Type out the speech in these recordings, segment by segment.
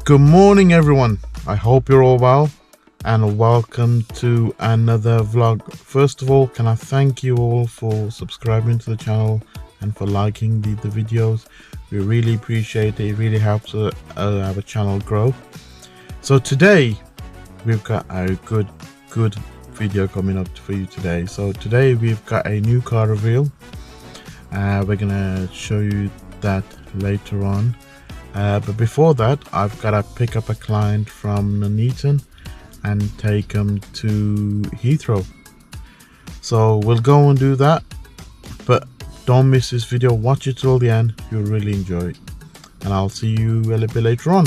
Good morning everyone, I hope you're all well and welcome to another vlog. First of all, can I thank you all for subscribing to the channel and for liking the videos. We really appreciate it. It really helps our channel grow. So today we've got a good video coming up for you today. So today we've got a new car reveal. We're gonna show you that later on. But before that, I've got to pick up a client from Nuneaton and take him to Heathrow. So we'll go and do that. But don't miss this video. Watch it till the end. You'll really enjoy it. And I'll see you a little bit later on.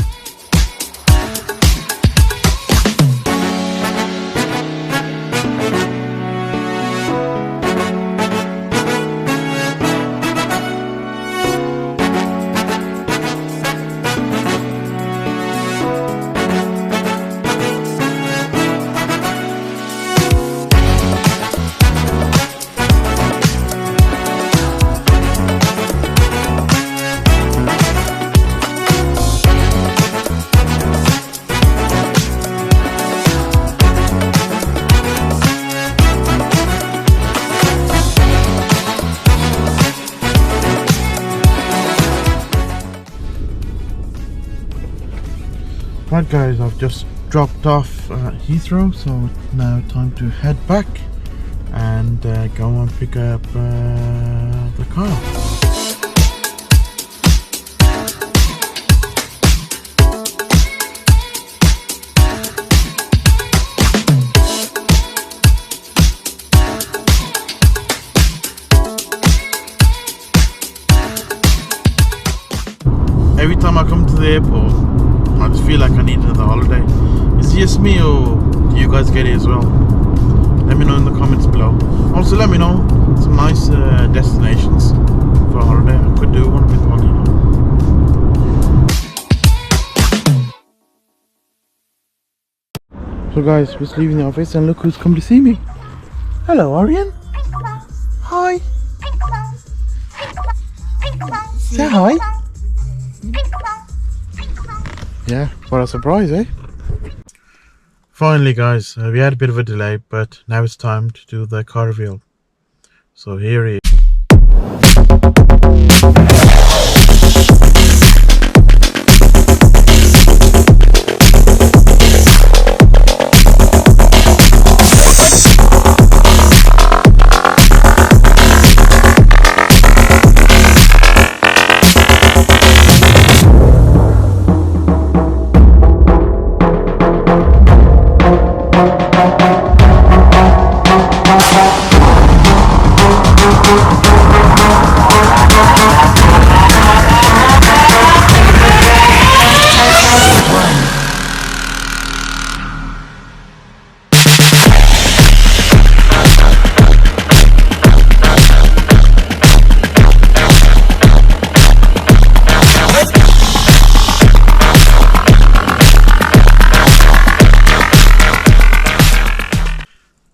Right guys, I've just dropped off Heathrow, so now time to head back and go and pick up the car. Every time I come to the airport, I just feel like I need another holiday. Is it just me or do you guys get it as well? Let me know in the comments below. Also let me know some nice destinations for a holiday. I could do one with one, So guys, just leaving the office and look who's come to see me. Hello Arian. Hi. Say hi. Yeah, what a surprise, eh? Finally guys, we had a bit of a delay, but now it's time to do the car reveal. So here he is.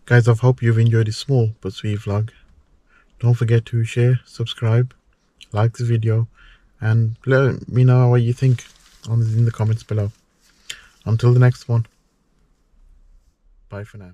Guys, I hope you've enjoyed this small but sweet vlog. Don't forget to share, subscribe, like the video, and let me know what you think in the comments below. Until the next one, bye for now.